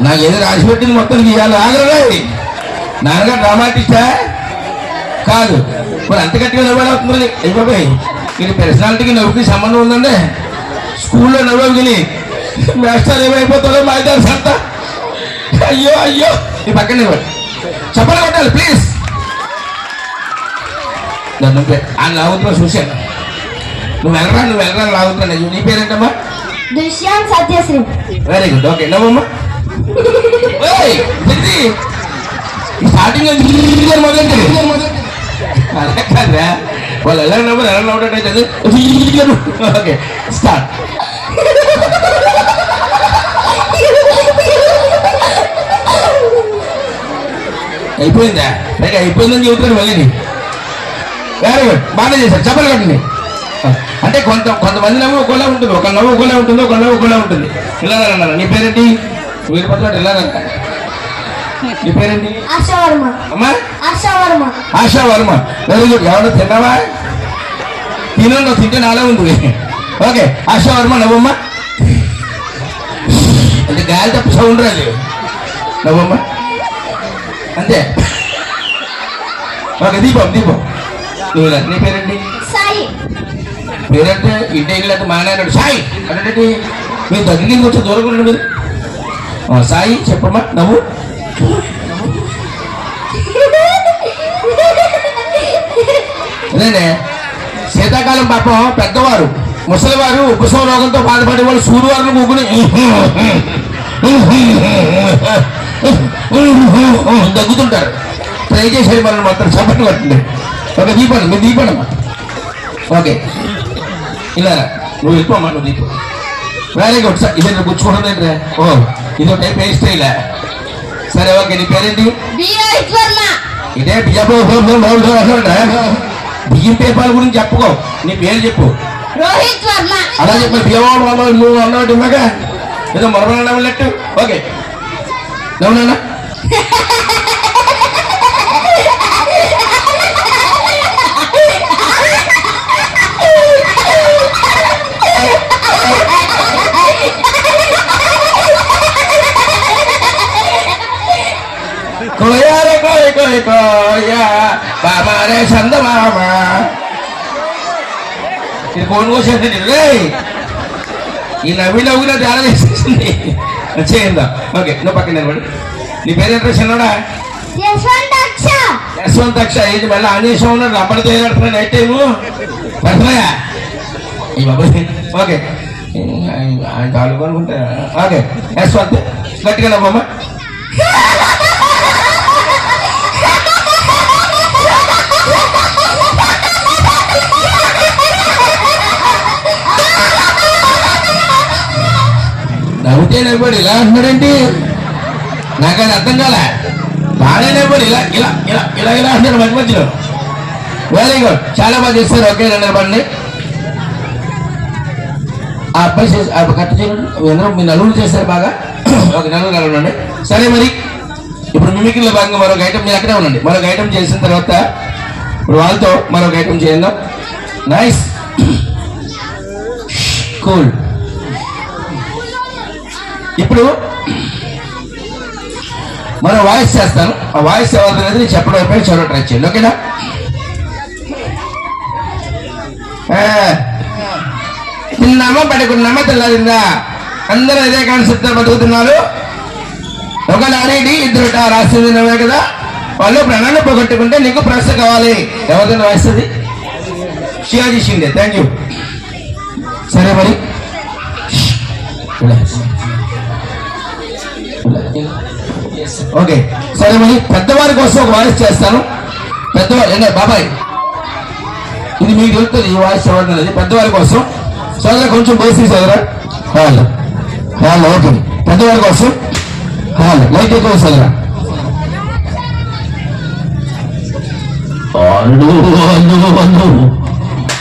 నాకు ఏదో రాసి పెట్టింది మొత్తం గీయాలి. ఆగలేదు నాన్నగారు డ్రామాటిస్టా కాదు. మరి అంత గట్టిగా నవ్వాడుతుంది. అయిపోయి ఇది పర్సనాలిటీకి నవ్వుకి సంబంధం ఉందండి. స్కూల్లో నవ్వుకి మాస్టర్ ఏమైపోతాడో మా ఇద్దరు సంత. అయ్యో అయ్యో ఈ పక్కన చెప్పలు కొట్టాలి ప్లీజ్. నన్ను ఆ లాగుతున్నా చూశాను. నువ్వు వెళ్ళరా లాగుతున్నా. నీ పేరేంటమ్మా? Dushyan Satyasri. Very good. Okay నవ్వమ్మా. స్టార్టింగ్ మొదలెండి అలా కాదురా. వాళ్ళు ఎలా నవ్వరు ఎలా నవ్వటట్టు. Okay start. అయిపోయిందా? పైగా అయిపోయిందని చెబుతారు మళ్ళీ. వెరీ గుడ్ బాగా చేశారు. చెప్పలు కొట్టండి. అంటే కొంతమంది నవ్వు ఒకలా ఉంటుంది, ఒక నవ్వు ఒకలా ఉంటుంది, ఒక నవ్వు ఒకలా ఉంటుంది. ఇలా అన్నారు. నీ పేరేంటి? వీరి పట్ల ఇలా నీ పేరేంటి? ఆశావర్మ. అమ్మా ఆశావర్మ. Very good. ఎవరో తిన్నావా? తినను తింటే నాలో ఉంది. ఓకే ఆశావర్మ నవ్వమ్మా. అంటే గాలి తప్ప సౌండ్ రాదు. నవ్వమ్మా అంతే. ఓకే దీపం నువ్వు నీ పేరేంటి? సాయి. పేరంటే ఇంటి లేకపోతే మానాడు సాయి అంటే మీరు దగ్గరికి వచ్చి దూరం ఉండండి మీరు. సాయి చెప్పమ్మా నవ్వు. అదేనే శీతాకాలం పాపం పెద్దవారు ముసలివారు ఉపశమ రోగంతో బాధపడే వాళ్ళు సూర్యవారిని ముగ్గురు దగ్గుతుంటారు. ట్రై చేసేది మనం మొత్తం చప్పట్లు పట్టింది. ఒక దీపం మీరు దీపమ్మా. ఓకే ఇలా నువ్వు వెళ్ళిపోమ్మా. నువ్వు దీపం. Very good sir. ఇదే నువ్వు గుచ్చుకుంటుందంటే ఓ ఇదో టైప్ హెయిర్ స్టైల్. సరే ఓకే నీ పేరేంటి? ఇదే బియ్యం పేపాల గురించి చెప్పుకో. నీ పేరు చెప్పు. అలా చెప్పు. బియ్యం నువ్వు అన్నట్టు ఇవ్వగా ఏదో మొరమల వెళ్ళట్టు. ఓకే నవ్వునా? కోయారే కోయా బామారే చందమామ. ఇది కోన్ కోసేది రే. ఈ నవ్వుగా ధ్యానం చేసేసింది. చేయందా? ఓకే నువ్వు పక్కన నిలబడి. నీ పేరేంటో చిన్నడా? యశ్వంతక్ష. ఇది మళ్ళీ ఆంజనేయం ఉన్నాడు. రబ్బడి తేలాడుతున్నాడు నైట్ టైము. పడుతున్నాయా ఈ బాబాయ్? ఓకే ఆయన కాళ్ళు కొనుక్కుంటా. ఓకే యశ్వంత్ గట్టిగా నవ్వమ్మా. నవ్వుతే నవ్వాడు ఇలా అంటున్నాడేంటి? నాకు అది అర్థం కాలే. బాగానే నవ్వాడు ఇలా ఇలా ఇలా ఇలా ఇలా అంటున్నాడు మధ్య మధ్యలో. వెరీ గుడ్ చాలా బాగా చేస్తారు. ఓకే నిలబడండి. ఆ అబ్బాయి కట్ట చేయండి. అందరూ మీ నలుగురు చేస్తారు బాగా. ఒక నలుగురు కలవండి. సరే మరి ఇప్పుడు మిమిక్రీలో భాగంగా మరొక ఐటమ్ మీరు అక్కడే ఉండండి. మరొక ఐటమ్ చేసిన తర్వాత ఇప్పుడు వాళ్ళతో మరొక ఐటమ్ చేద్దాం. Nice cool. ఇప్పుడు మనం వాయిస్ చేస్తాను. ఆ వాయిస్ ఎవరిది అనేది నేను చెప్పడం అయిపోయి చదవ ట్రై చేయండి. ఓకేనా? తిన్నామా పడుకున్నామా తెల్లారిందా? అందరూ ఇదే కాన్సెప్ట్ బతుకుతున్నారు. ఒక నానేటి ఇద్దరు రాసింది నవ్వే కదా. వాళ్ళు ప్రాణాన్ని పోగొట్టుకుంటే నీకు ప్రశ్న కావాలి. ఎవరిదైనా వాయిస్తుంది? శివాజీ షిండే. Thank you. సరే మరి ఓకే సరే మరి పెద్దవారి కోసం ఒక వాయిస్ చేస్తాను. పెద్దవారు బాబాయ్ ఇది మీకు తెలుస్తుంది. ఈ వాయిస్ ఎవరిది? పెద్దవారి కోసం. సోదరా కొంచెం బేసి సోదరా. ఓకే పెద్దవారి కోసం లైట్ ఎక్కువ సోదరా.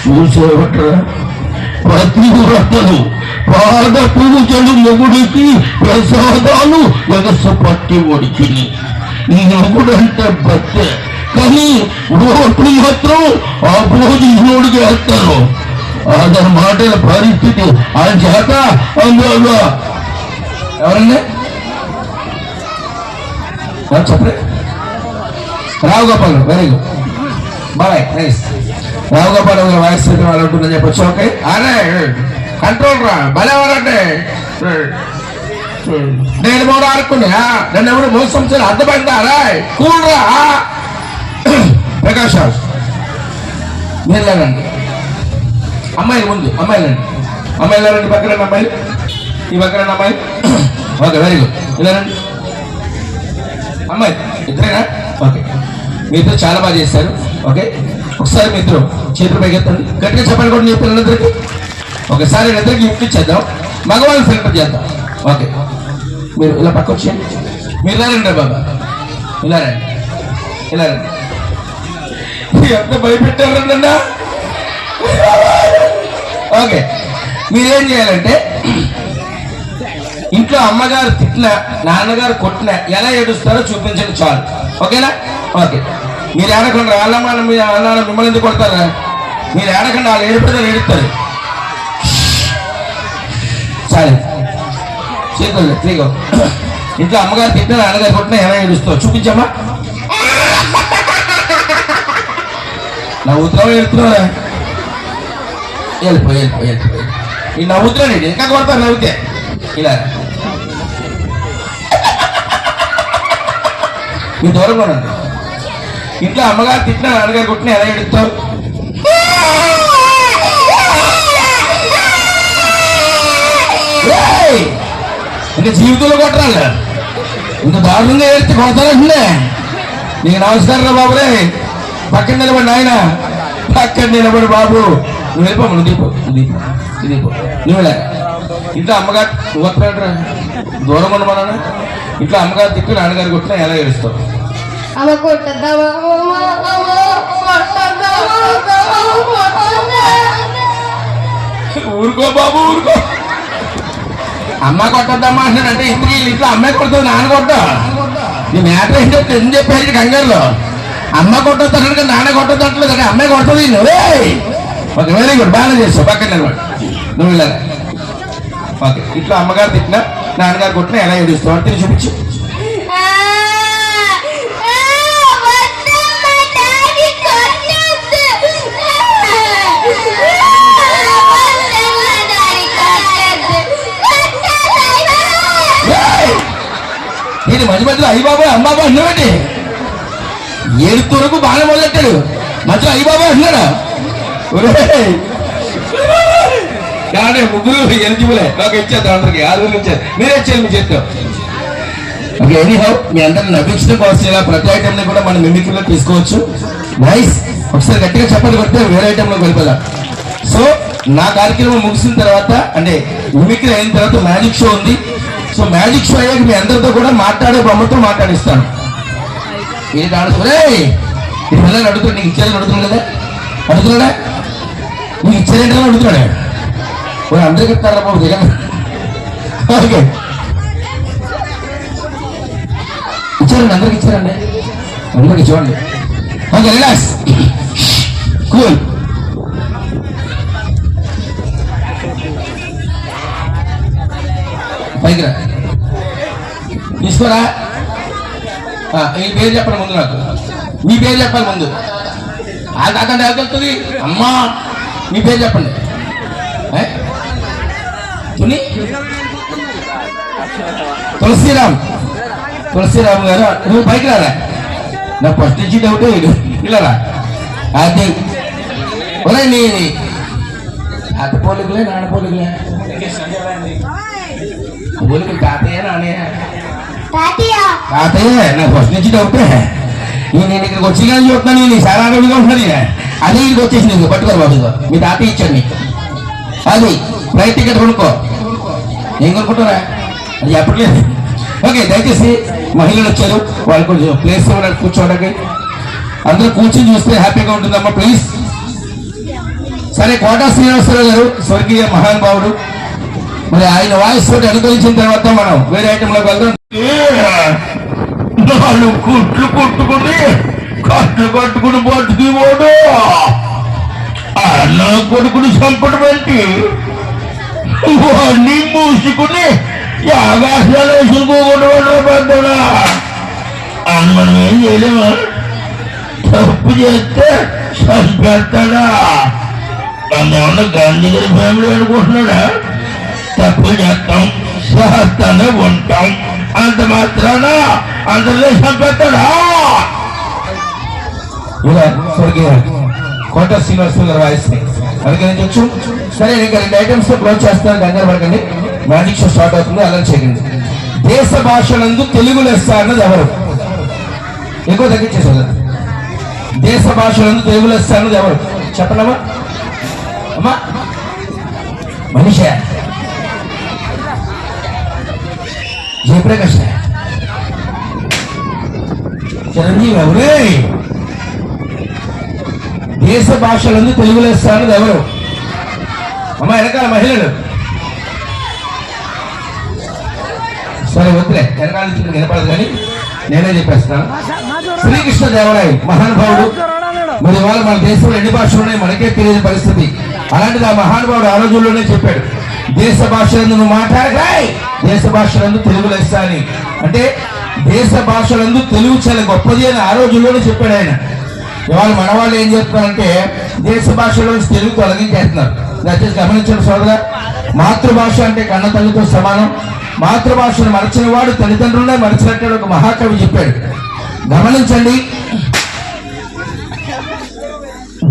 చూసేవట్రా ప్రతివ్రతలు పాద పూజలు మొగుడికి ప్రసాదాలు ఎగస పట్టి ఒడిచిని. ఈ మొగుడంటే బట్టె కానీ ఓట్లు మాత్రం ఆ భోజనోడికి వేస్తారు. అతని మాటల పరిస్థితి ఆయన చేత అందువల్ల ఎవరండి చెప్పండి. Rao Gopal very good boy nice. Rao Gopal voice వాళ్ళు ఉంటుందని చెప్పొచ్చు. ఓకే అరే కంట్రోల్ రా భలేవారంటే నేను మూడు ఆడుకున్నా నన్ను ఎవరు మోసం చేయాలి అర్థమైందా రా కూల్ రా. ప్రకాష్ రావు మీరు లేరండి. అమ్మాయిలు ముందు అమ్మాయిలండి. అమ్మాయిలు లేరండి పక్కన అమ్మాయిలు ఈ పక్కన అమ్మాయి. ఓకే వెరీ గుడ్ ఇలారండి అమ్మాయి ఇద్దరేనా. ఓకే మీ ఇద్దరు చాలా బాగా చేశారు. ఓకే ఒకసారి మీ ఇద్దరు చేతులు పైకెత్తండి గట్టిగా చెప్పండి కూడా మీ పిల్లలందరికీ. ఒకసారి ఇద్దరికి గిఫ్ట్ ఇచ్చేద్దాం మగవాళ్ళని ఫిల్టర్ చేద్దాం. ఓకే మీరు ఇలా పక్క వచ్చేయండి. మీరు ఇలా రండి బాబా ఇలా రండి ఇలా రండి. ఎంత భయపెట్టారన్నా. ఓకే మీరేం చేయాలంటే ఇంట్లో అమ్మగారు తిట్టినా నాన్నగారు కొట్టినా ఎలా ఏడుస్తారో చూపించండి చాలు. ఓకేనా. ఓకే మీరు ఏడకండి వాళ్ళమ్మ మీరు అన్న మిమ్మల్ని ఎందుకు కొడతారా. మీరు ఏడకండి వాళ్ళు ఏడిపోతే ఏడుస్తారు. సరే చేతులు త్రీగో. ఇంట్లో అమ్మగారు తిట్టినా నాన్నగారు కొట్టినా ఎలా ఏడుస్తావు చూపించమ్మా. నవ్వుతున్నావు ఏడుతున్నావురా. వెళ్ళిపోయి వెళ్ళిపోయి వెళ్ళిపోయి ఈ నవ్వుతున్నాడు ఇంకా కొడతారు నవ్వుతే ఇలా. మీ దూరంగా ఉండండి. ఇంట్లో అమ్మగారు తిట్టినా నాన్నగారు కొట్టినా ఎలా ఏడుస్తావు. ఇంకా జీవితంలో కొట్టరాలి ఇంకా దారుణంగా ఏడితే కొడతారంటే. నీకు నమస్కారం రా బాబురే. పక్కన నిలబడి ఆయన పక్కన నిలబడి బాబు నువ్వు వెళ్ళిపో నువ్వు దీపో దీపో దీపో నువ్వు వెళ్ళా. ఇంట్లో అమ్మగారు వస్తున్నాడు దూరం ఉండమన్నా. ఇంట్లో అమ్మగారు తిట్టు నాన్నగారు కొట్టినా ఎలా ఏడుస్తావు. ఊరుకో బాబు ఊరుకో. అమ్మ కొట్టద్దమ్మా అంటాడంటే ఇంటికి ఇంట్లో అమ్మాయి కొడుతుంది నాన్న కొట్టా. నీ మ్యాటర్ ఏంటంటే ఎందుకు చెప్పారు కంగారులో. అమ్మ కొట్టొద్దు అన్నాడు నాన్న కొట్టొద్దు అంటలేదు అంటే అమ్మాయి కొడుతుంది నువ్వే. ఓకే వెరీ గుడ్ బాగా చేస్తావు పక్కన నిలబడి నువ్వు ఇలా. ఓకే ఇట్లా అమ్మగారు తిట్టినా నాన్నగారు కొట్టినా ఎలా ఏడుస్తావు అంటే చూపించు. నేను మధ్య మధ్యలో అయ్యబాబు అమ్మాబా అన్నామండి. ఏడుతూ వరకు బాగా మొదలెట్టాడు మధ్యలో అయ్యబాబు అన్నాడా. కానీ ముగ్గురు ఎలిజిబులే. ఓకే ఇచ్చేద్దాం అందరికి 6 ఇచ్చారు మీరే ఇచ్చారు మీ చేతితో. ఓకే ఎనీహౌ మీ అందరిని నవ్వించడం కోసం ఇలా ప్రతి ఐటెంని కూడా మనం మిమిక్రీలో తీసుకోవచ్చు. నైస్ ఒకసారి గట్టిగా చెప్పండి కొడితే వేరే ఐటెంలోకి వెళ్ళిపోదాం. సో నా కార్యక్రమం ముగిసిన తర్వాత అంటే మిమిక్రీ అయిన తర్వాత మ్యాజిక్ షో ఉంది. సో మ్యాజిక్ షో అయ్యాక మీ అందరితో కూడా మాట్లాడే బొమ్మతో మాట్లాడిస్తాను. ఏ దాడుతురే నీ పిల్లలు అడుగుతాడు నీకు ఇచ్చేదని అడుగుతున్నాడు కదా అడుగుతున్నాడా నీకు ఇచ్చేదేంటని అడుగుతున్నాడా. అందరికి ఇస్తారా బాబు జగన్. ఓకే ఇచ్చారండి అందరికి ఇచ్చారండి అందరికి చూడండి. Okay relax cool. పైకి రా తీసుకోరా. ఈ పేరు చెప్పండి ముందు నాకు. మీ పేరు చెప్పాలి ముందు. ఆ కాకండి వెళ్తుంది అమ్మా మీ పేరు చెప్పండి. తులసిరామ్ తులసిరామ్ గారు నువ్వు పైకి రారా. నాకు ఫస్ట్ నుంచి డౌట్ ఇలా రా. అది ఒరే నీ అత్త పోలికలే నాన్న పోలికలే పోలికలు తాతయ్య నాన్నయ్య తాతయ్య. నాకు ఫస్ట్ నుంచి డౌట్. నేను ఇక్కడికి వచ్చి కానీ చూస్తున్నాను నీ చాలా అడవిగా ఉంటున్నది. అదే ఇక్కడికి వచ్చేసి నీకు పట్టుకోరు బాబు మీ తాతయ్య ఇచ్చాడు నీకు. అది ఫ్లైట్ టికెట్ కొనుక్కో. ఏం కొనుక్కుంటారా అది చెప్పట్లేదు. ఓకే దయచేసి మహిళలు వచ్చారు వాళ్ళు కొంచెం ప్లేస్ ఇవ్వడానికి కూర్చోవడానికి. అందరూ కూర్చొని చూస్తే హ్యాపీగా ఉంటుందమ్మా ప్లీజ్. సరే కోటా శ్రీనివాసరావు గారు స్వర్గీయ మహానుభావుడు. మరి ఆయన వాయిస్ తోటి అనుకరించిన తర్వాత మనం వేరే ఐటెంలోకి వెళ్దాం. 4 కుట్లు కొట్టుకుని కట్లు కట్టుకుని బతుకి పోడు అన్న కొడుకుని చంపడం ఏంటి. వాడిని మూసుకుని ఆకాశాలు వేసుకోకూడదు పెద్దడా. మనం ఏం చేయలేము. తప్పు చేస్తే చంపేస్తాడా? ఏమన్నా గాంధీ గారి ఫ్యామిలీ అనుకుంటున్నాడా? తప్పు చేస్తాం, చేస్తానే ఉంటాం, అంత మాత్రాన అందరిలో చంపేస్తాడా? ఇలా స్వర్గీయ కోట శ్రీనివాసరావు గారు వాయిస్ అనుకరించవచ్చు. సరే, ఇంకా 2 ఐటమ్స్ తో క్లోజ్ చేస్తాను, కంగారు పడకండి. మ్యాజిక్ షో స్టార్ట్ అవుతుంది, అలా చేయండి. దేశ భాషలందు తెలుగు లెస్స అన్నది ఎవరు? ఎక్కువ తగ్గించేసారు. దేశ భాషలందు తెలుగు లెస్స అన్నది ఎవరు? చెప్పనమ్మా. అమ్మా మనిష, జయప్రకాష్, చిరంజీవి ఎవరే? దేశ భాషలందు తెలుగు లెస్స అన్నది ఎవరు? అమ్మ వెనకాల మహిళలు. సరే వద్దులే, వెనకాల నుంచి వినపడదు కానీ నేనే చెప్పేస్తాను. శ్రీకృష్ణ దేవరాయ మహానుభావుడు. మరి ఇవాళ మన దేశంలో ఎన్ని భాషలు ఉన్నాయి మనకే తెలియని పరిస్థితి. అలాంటిది ఆ మహానుభావుడు ఆ రోజుల్లోనే చెప్పాడు, దేశ భాషలందు నువ్వు మాట్లాడగాయ్, దేశ భాషలందు తెలుగు లెస్స అని. అంటే దేశ భాషలందు తెలుగు చాలా గొప్పది అని ఆ రోజుల్లోనే చెప్పాడు ఆయన. ఇవాళ మన వాళ్ళు ఏం చెప్తున్నారంటే దేశ భాషలో తెలుగు తొలగించేస్తున్నారు. దయచేసి గమనించండి సోదరా, మాతృభాష అంటే కన్న తల్లితో సమానం. మాతృభాషను మరచిన వాడు తల్లిదండ్రులనే మరచినట్టు ఒక మహాకవి చెప్పాడు. గమనించండి,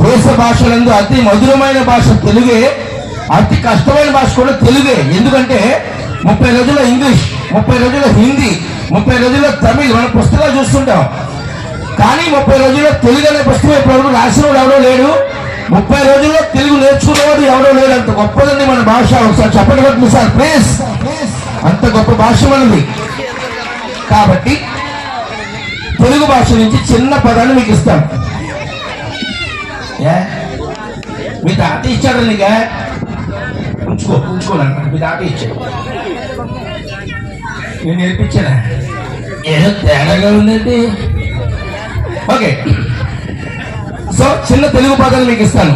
దేశ భాషలందు అతి మధురమైన భాష తెలుగే, అతి కష్టమైన భాష కూడా తెలుగే. ఎందుకంటే 30 రోజుల్లో ఇంగ్లీష్, 30 రోజుల్లో హిందీ, 30 రోజుల్లో తమిళ్ మన పుస్తకాలు చూస్తుంటాం. కానీ 30 రోజుల్లో తెలుగు అనే పుస్తకం ఇప్పటివరకు రాసినవాడు ఎవడో లేడు. 30 రోజుల్లో తెలుగు నేర్చుకునేవాడు ఎవడో లేడు. అంత గొప్పదండి మన భాష. ఒకసారి చెప్పండి కొట్టు సార్ ప్లీజ్. అంత గొప్ప భాష మనది. కాబట్టి తెలుగు భాష నుంచి చిన్న పదాన్ని మీకు ఇస్తాను. మీ తాత ఇచ్చాడు నీగా, ఉంచుకోనంట. మీ తాత ఇచ్చాడు, నేను నేర్పించానా? ఏదో తేడాగా ఉందండి. ఓకే, సో చిన్న తెలుగు పదాలు మీకు ఇస్తాను.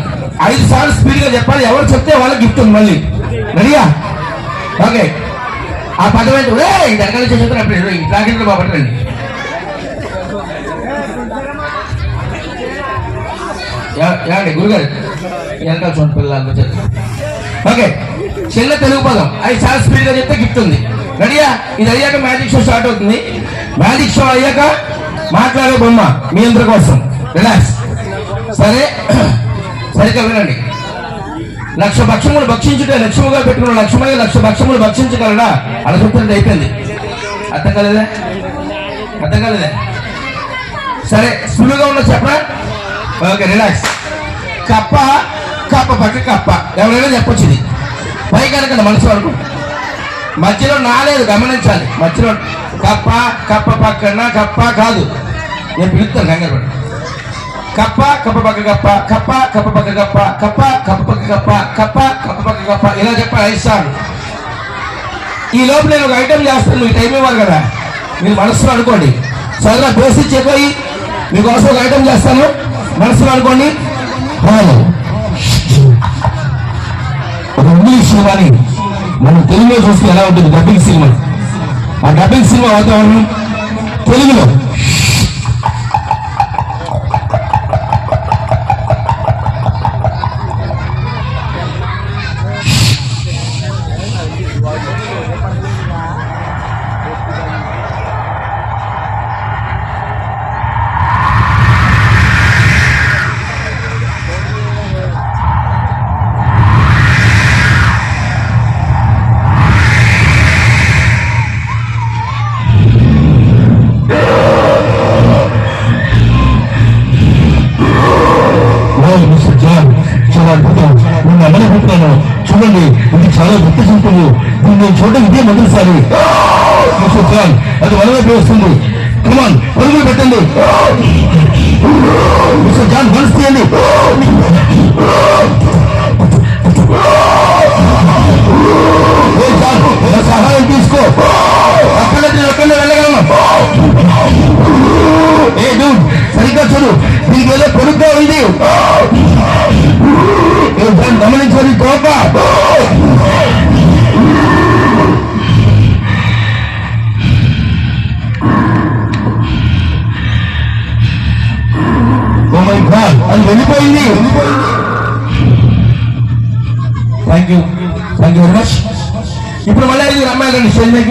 5 సార్లు స్పీడ్ గా చెప్పాలి. ఎవరు చెప్తే వాళ్ళకి గిఫ్ట్ ఉంది. మళ్ళీ రెడీయా? ఓకే, ఆ పదం ఏంటి? జరగాలి చేసేటప్పుడు ఇంట్లో బాబట్టండి. ఏమండి గురుగారు వెనకాల చూడండి పిల్లలు. ఓకే, చిన్న తెలుగు పదం 5 సార్లు స్పీడ్ గా చెప్తే గిఫ్ట్ ఉంది. రెడీయా? ఇది అయ్యాక మ్యాజిక్ షో స్టార్ట్ అవుతుంది. మ్యాజిక్ షో అయ్యాక మాట్లాడే బొమ్మ మీ అందరి కోసం. రిలాక్స్. సరే, సరిగ్గా వినండి. 1,00,000 భక్ష్యములు భక్షించుటే లక్ష్యముగా పెట్టుకున్న లక్ష్మయ్య 1,00,000 భక్ష్యములు భక్షించగలడా? అలా చెప్తుంటే అయిపోయింది. అర్థం కాలేదా? అర్థం కాలేదా? సరే, సులువుగా ఉన్న చెప్పరా? Okay, relax. కప్ప, కప్ప పక్క కప్ప, ఎవరైనా చెప్పొచ్చు. ఇది పై కనుక మనసు వరకు మధ్యలో నాలేదు, గమనించాలి. మధ్యలో కప్ప, కప్ప పక్కన కప్ప కాదు. నేను పిలుస్తాను, కంగారు పడి. కప్ప, కప్ప పక్క కప్ప, కప్ప, కప్ప పక్క కప్ప, కప్ప, కప్ప పక్క కప్ప, కప్ప, కప్ప పక్క కప్ప, ఇలా చెప్పాలి 5 సార్లు. ఈ లోపు నేను ఒక ఐటెం చేస్తాను, మీకు టైం ఇవ్వాలి కదా, మీరు మనసులో అనుకోండి. సరదా బేసిక్ చెప్పి మీకోసం ఒక ఐటెం చేస్తాను, మనసులో అనుకోండి. ఒక ఇంగ్లీష్ సినిమాని మనం తెలుగులో చూస్తే ఎలా ఉంటుంది? Dubbing cinema. ఆ డబ్బింగ్ సినిమా వాతావరణం తెలుగులో. చూడండి, ఇది చాలా గొప్ప శిల్పము. దీన్ని నేను చూడడం ఇదే మొదటిసారి. అది వలవైపు వస్తుంది. కమాన్, పరుగులు పెట్టండి. మిస్టర్ జాన్, మనసు తీయండి. సహాయం తీసుకో. అక్కడ వెళ్ళగలను. ఏ డూడ్, సరిగ్గా చూడు, దీనికి ఏదో పొడుగ్గా ఉంది. గమనించాలి. తోప అది వెళ్ళిపోయింది. Thank you very much. ఇప్పుడు మళ్ళీ 5 అమ్మాయిలు రండి స్టేజ్ మీద.